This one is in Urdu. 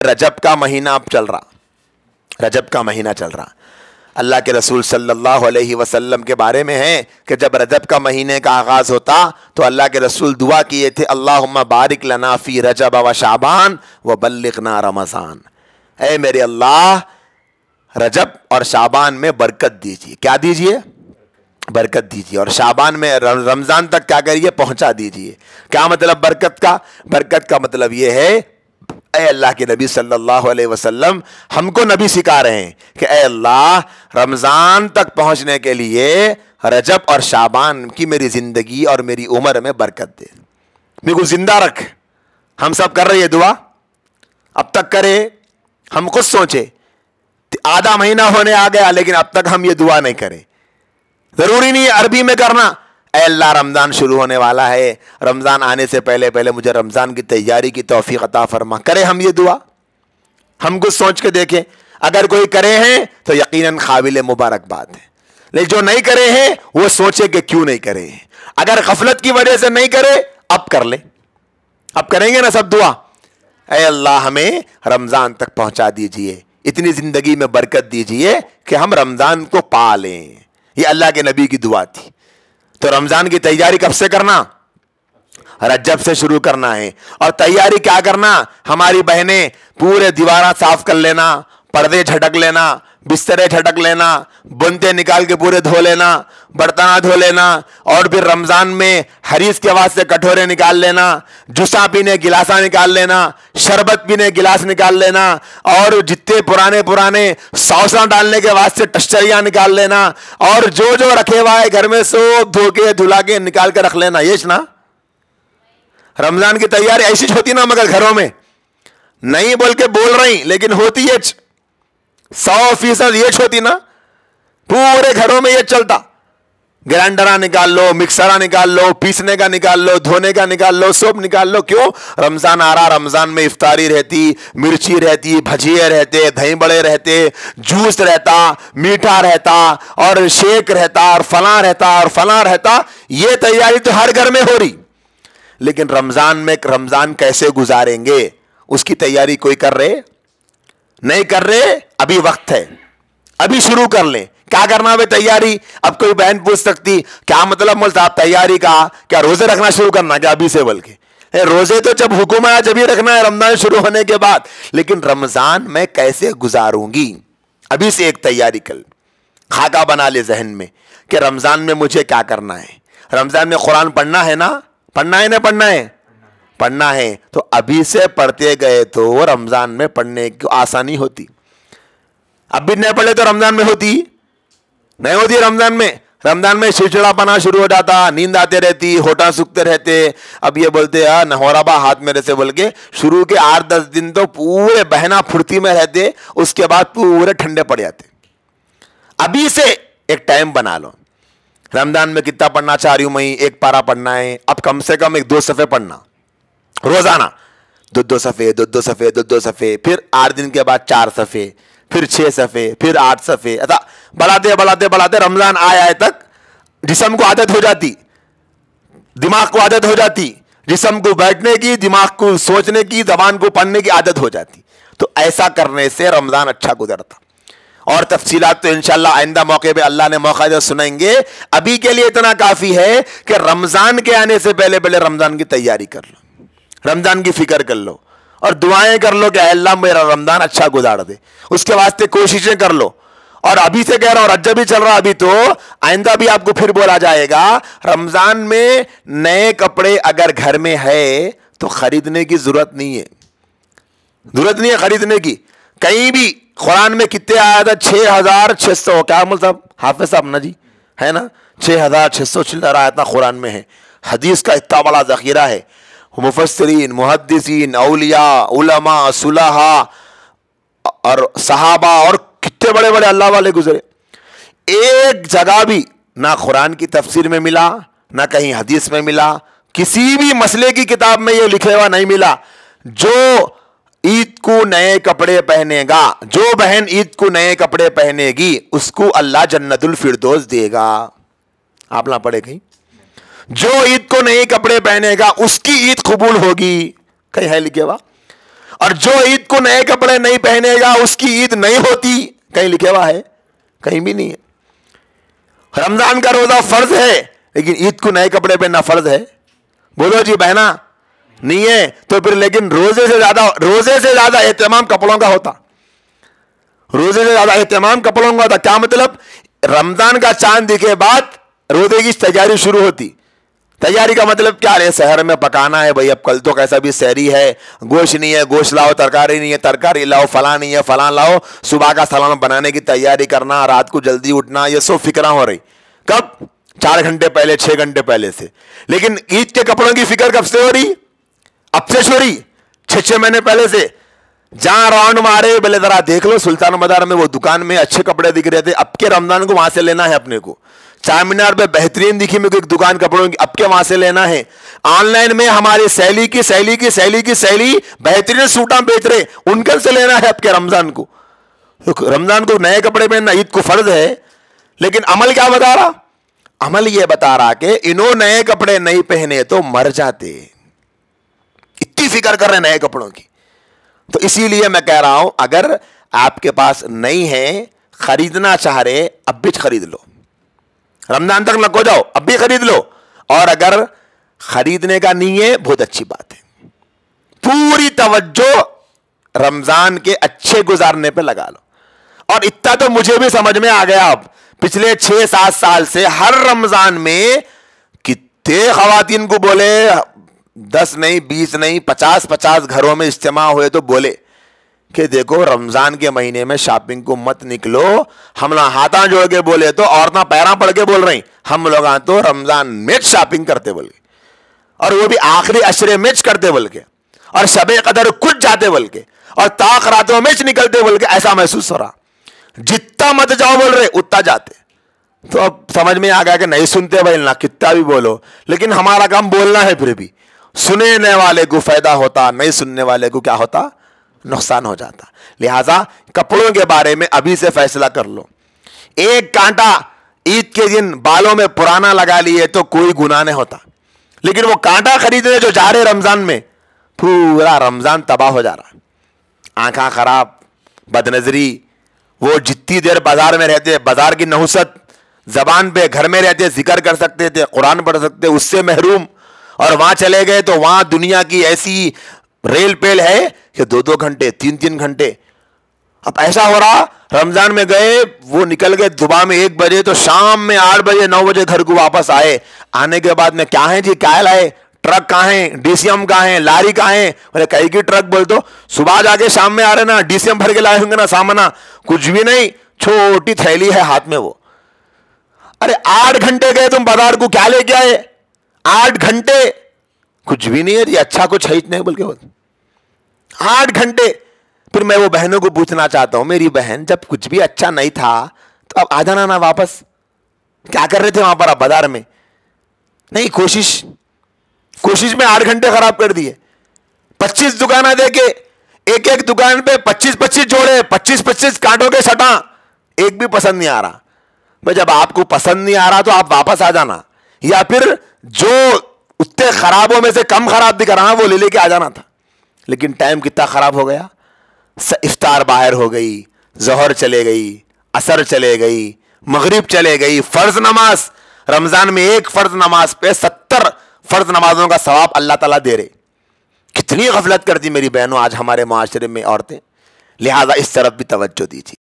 رجب کا مہینہ اب چل رہا، رجب کا مہینہ چل رہا. اللہ کے رسول صلی اللہ علیہ وسلم کے بارے میں ہے کہ جب رجب کا مہینے کا آغاز ہوتا تو اللہ کے رسول دعا کیے تھے، اللہم بارک لنا فی رجب و شعبان و بلغنا رمضان. اے میرے اللہ، رجب اور شعبان میں برکت دیجیے. کیا دیجیے؟ برکت دیجیے. اور شعبان میں رمضان تک کیا کریے؟ پہنچا دیجیے. کیا مطلب برکت کا؟ برکت کا مطلب یہ ہے، اے اللہ کے نبی صلی اللہ علیہ وسلم ہم کو نبی سکھا رہے ہیں کہ اے اللہ، رمضان تک پہنچنے کے لیے رجب اور شعبان کی میری زندگی اور میری عمر میں برکت دے، میرے کو زندہ رکھ. ہم سب کر رہے ہیں دعا، اب تک کرے. ہم خود سوچے آدھا مہینہ ہونے آ گیا لیکن اب تک ہم یہ دعا نہیں کرے. ضروری نہیں ہے عربی میں کرنا. اے اللہ، رمضان شروع ہونے والا ہے، رمضان آنے سے پہلے پہلے مجھے رمضان کی تیاری کی توفیق عطا فرما. کرے ہم یہ دعا، ہم کچھ سوچ کے دیکھیں. اگر کوئی کرے ہیں تو یقیناً قابل مبارکباد ہے، لیکن جو نہیں کرے ہیں وہ سوچے کہ کیوں نہیں کرے ہیں. اگر غفلت کی وجہ سے نہیں کرے، اب کر لیں. اب کریں گے نا سب دعا. اے اللہ، ہمیں رمضان تک پہنچا دیجئے، اتنی زندگی میں برکت دیجئے کہ ہم رمضان کو پا لیں. یہ اللہ کے نبی کی دعا تھی. تو رمضان کی تیاری کب سے کرنا؟ رجب سے شروع کرنا ہے. اور تیاری کیا کرنا؟ ہماری بہنیں پورے دیوارہ صاف کر لینا، پردے جھٹک لینا، بسترے جھٹک لینا، بنتے نکال کے پورے دھو لینا، برتنہ دھو لینا، اور پھر رمضان میں حریص کے واسطے کٹورے نکال لینا، جوسا پینے گلاسا نکال لینا، شربت پینے گلاس نکال لینا، اور جتنے پرانے سوساں ڈالنے کے واسطے ٹشریاں نکال لینا، اور جو رکھے ہوا ہے گھر میں سب دھو کے دھلا کے نکال کے رکھ لینا. یہ نا رمضان کی تیاری ایسی ہوتی نا، مگر گھروں میں نہیں بول کے بول رہی لیکن ہوتی ہے 100% یہ ہوتی نا. پورے گھروں میں یہ چلتا. گرینڈرہ نکال لو، مکسرہ نکال لو، پیسنے کا نکال لو، دھونے کا نکال لو، سب نکال لو. کیوں؟ رمضان آ رہا، رمضان میں افطاری رہتی، مرچی رہتی، بھجیے رہتے، دہی بڑے رہتے، جوس رہتا، میٹھا رہتا، اور شیک رہتا، اور فلاں رہتا، اور فلاں رہتا. یہ تیاری تو ہر گھر میں ہو رہی. لیکن رمضان میں رمضان کیسے گزاریں گے اس کی تیاری کوئی کر رہے نہیں کر رہے. ابھی وقت ہے، ابھی شروع کر لیں. کیا کرنا ہے تیاری؟ اب کوئی بہن پوچھ سکتی کیا مطلب مول صاحب تیاری کا؟ کیا روزے رکھنا شروع کرنا کیا ابھی سے؟ بول کے روزے تو جب حکم آیا جب ہی رکھنا ہے، رمضان شروع ہونے کے بعد. لیکن رمضان میں کیسے گزاروں گی ابھی سے ایک تیاری کر، خاکہ بنا لے ذہن میں کہ رمضان میں مجھے کیا کرنا ہے. رمضان میں قرآن پڑھنا ہے نا؟ پڑھنا ہے نا؟ پڑھنا ہے تو ابھی سے پڑھتے گئے تو رمضان میں پڑھنے کی آسانی ہوتی. اب بھی نہیں پڑھے تو رمضان میں ہوتی نہیں ہوتی. رمضان میں چڑچڑا پنا شروع ہو جاتا، نیند آتے رہتی، ہوٹاں سکتے رہتے. اب یہ بولتے نہورا با ہاتھ میرے سے بول کے شروع کے 8-10 دن تو پورے بہنا پھرتی میں رہتے، اس کے بعد پورے ٹھنڈے پڑ جاتے. ابھی سے ایک ٹائم بنا لو. رمضان میں کتنا پڑھنا چاہ رہی ہوں میں؟ 1 پارہ پڑھنا ہے. اب کم سے کم 1-2 صفحے پڑھنا روزانہ، 2 صفحے، پھر 8 دن کے بعد 4 صفحے، پھر 6 صفحے، پھر 8 صفحے. ایسا بڑھاتے رمضان آیا تک جسم کو عادت ہو جاتی، دماغ کو عادت ہو جاتی، جسم کو بیٹھنے کی، دماغ کو سوچنے کی، زبان کو پڑھنے کی عادت ہو جاتی. تو ایسا کرنے سے رمضان اچھا گزرتا. اور تفصیلات تو انشاءاللہ آئندہ موقع پہ اللہ نے موقع دے سنائیں گے. ابھی کے لیے اتنا کافی ہے کہ رمضان کے آنے سے پہلے رمضان کی تیاری کر لو، رمضان کی فکر کر لو، اور دعائیں کر لو کہ اے اللہ میرا رمضان اچھا گزار دے. اس کے واسطے کوششیں کر لو. اور ابھی سے کہہ رہا ہوں، رجب بھی چل رہا ابھی تو آئندہ بھی آپ کو پھر بولا جائے گا. رمضان میں نئے کپڑے اگر گھر میں ہے تو خریدنے کی ضرورت نہیں ہے خریدنے کی. کہیں بھی قرآن میں کتنے آیا تھا؟ 6600. کیا مول صاحب حافظ صاحب نا جی ہے نا؟ 6600 چلر آیت قرآن میں ہے. حدیث کا اتنا بڑا ذخیرہ ہے. مفسرین، محدثین، اولیاء، علماء، صلحاء اور صحابہ اور کتنے بڑے بڑے اللہ والے گزرے. ایک جگہ بھی نہ قرآن کی تفسیر میں ملا، نہ کہیں حدیث میں ملا، کسی بھی مسئلے کی کتاب میں یہ لکھے ہوا نہیں ملا جو عید کو نئے کپڑے پہنے گا، جو بہن عید کو نئے کپڑے پہنے گی اس کو اللہ جنت الفردوس دے گا. آپ نہ پڑھے کہیں جو عید کو نئے کپڑے پہنے گا اس کی عید قبول ہوگی، کہیں ہے لکھے ہوا. اور جو عید کو نئے کپڑے نہیں پہنے گا اس کی عید نہیں ہوتی. کہیں لکھا ہوا ہے؟ کہیں بھی نہیں ہے. رمضان کا روزہ فرض ہے لیکن عید کو نئے کپڑے پہننا فرض ہے. بولو جی بہنا نہیں ہے. تو پھر لیکن روزے سے زیادہ اہتمام کپڑوں کا ہوتا. روزے سے زیادہ اہتمام کپڑوں کا ہوتا. کیا مطلب؟ رمضان کا چاند دکھے بعد روزے کی تیاری شروع ہوتی. تیاری کا مطلب کیا ہے؟ سحر میں پکانا ہے بھائی. اب کل تو کیسا بھی سحری ہے, گوشت نہیں ہے گوشت لاؤ, ترکاری نہیں ہے ترکاری لاؤ, فلاں نہیں ہے فلاں لاؤ. صبح کا سالن بنانے کی تیاری کرنا, رات کو جلدی اٹھنا, یہ سب فکریں ہو رہی. کب؟ 4 گھنٹے پہلے 6 گھنٹے پہلے سے. لیکن عید کے کپڑوں کی فکر کب سے ہو رہی؟ اب سے ہو رہی 6 مہینے پہلے سے. جہاں راؤنڈ مارے بلے ذرا دیکھ لو سلطان بازار میں وہ دکان میں اچھے کپڑے دکھ رہے تھے, اب کے رمضان کو وہاں سے لینا ہے اپنے کو. چار مینار پہ بہترین دکھی میرے کو ایک دکان کپڑوں کی, اب کے وہاں سے لینا ہے. آن لائن میں ہماری سہیلی بہترین سوٹاں بیچ رہے, ان کے سے لینا ہے اب کے رمضان کو. رمضان کو نئے کپڑے پہننا عید کو فرض ہے, لیکن عمل کیا بتا رہا؟ عمل یہ بتا رہا کہ انہوں نئے کپڑے نہیں پہنے تو مر جاتے. اتنی فکر کر رہے نئے کپڑوں کی. تو اسی لیے میں کہہ رہا ہوں اگر آپ کے پاس نہیں ہے, خریدنا چاہ رہے, اب بھی خرید لو. رمضان تک نہ کھو جاؤ, اب بھی خرید لو. اور اگر خریدنے کا نہیں ہے بہت اچھی بات ہے, پوری توجہ رمضان کے اچھے گزارنے پہ لگا لو. اور اتنا تو مجھے بھی سمجھ میں آ گیا, اب پچھلے 6-7 سال سے ہر رمضان میں کتنے خواتین کو بولے, 10 نہیں 20 نہیں 50 گھروں میں اجتماع ہوئے تو بولے کہ دیکھو رمضان کے مہینے میں شاپنگ کو مت نکلو. ہم لوگ ہاتھاں جوڑ کے بولے تو عورتیں پیراں پڑھ کے بول رہی, ہم لوگ تو رمضان میں شاپنگ کرتے بول کے, اور وہ بھی آخری عشرے میں کرتے بول کے, اور شب قدر کچھ جاتے بول کے, اور طاق راتوں میں نکلتے بول کے. ایسا محسوس ہو رہا جتنا مت جاؤ بول رہے اتنا جاتے. تو اب سمجھ میں آ گیا کہ نہیں سنتے بھائی نہ کتنا بھی بولو, لیکن ہمارا کام بولنا ہے. پھر بھی سننے والے کو فائدہ ہوتا, نہیں سننے والے کو کیا ہوتا؟ نقصان ہو جاتا. لہذا کپڑوں کے بارے میں ابھی سے فیصلہ کر لو. ایک کانٹا عید کے دن بالوں میں پرانا لگا لیے تو کوئی گناہ نہیں ہوتا, لیکن وہ کانٹا خریدنے جو جا رہے رمضان میں پورا رمضان تباہ ہو جا رہا. آنکھاں خراب, بد نظری, وہ جتنی دیر بازار میں رہتے بازار کی نحوست, زبان پہ گھر میں رہتے ذکر کر سکتے تھے, قرآن پڑھ سکتے, اس سے محروم. اور وہاں چلے گئے تو وہاں دنیا کی ایسی ریل پیل ہے کہ 2 گھنٹے 3 گھنٹے. اب ایسا ہو رہا رمضان میں گئے, وہ نکل گئے صبح میں 1 بجے تو شام میں 8 بجے 9 بجے گھر کو واپس آئے. آنے کے بعد میں کیا ہے جی کیا لائے, ٹرک کہاں ہیں, ڈی سی ایم کہاں ہیں, لاری کہاں ہیں؟ بولے کئی کی ٹرک بول تو صبح جا کے شام میں آ رہے نا, ڈی سی ایم بھر کے لائے ہوں گے نا سامنا, کچھ بھی نہیں, چھوٹی تھیلی ہے ہاتھ میں وہ. ارے 8 گھنٹے گئے تم بازار کو, کیا لے کے آئے؟ 8 گھنٹے کچھ بھی نہیں ہے جی, اچھا کچھ ہے نہیں بول کے 8 گھنٹے. پھر میں وہ بہنوں کو پوچھنا چاہتا ہوں, میری بہن جب کچھ بھی اچھا نہیں تھا تو اب آ جانا نا واپس. کیا کر رہے تھے وہاں پر آپ بازار میں؟ نہیں, کوشش میں 8 گھنٹے خراب کر دیے. 25 دکانیں دے کے ایک دکان پہ 25 جوڑے, 25 کانٹوں کے سٹاں, ایک بھی پسند نہیں آ رہا. بھائی جب آپ کو پسند نہیں آ رہا تو آپ واپس آ جانا, یا پھر جو اتنے خرابوں میں سے کم خراب دکھ رہا وہ لے کے آ جانا تھا. لیکن ٹائم کتنا خراب ہو گیا, افطار باہر ہو گئی, ظہر چلے گئی, عصر چلے گئی, مغرب چلے گئی. فرض نماز رمضان میں ایک فرض نماز پہ 70 فرض نمازوں کا ثواب اللہ تعالیٰ دے رہے. کتنی غفلت کرتی میری بہنوں آج ہمارے معاشرے میں عورتیں. لہذا اس طرف بھی توجہ دیجیے.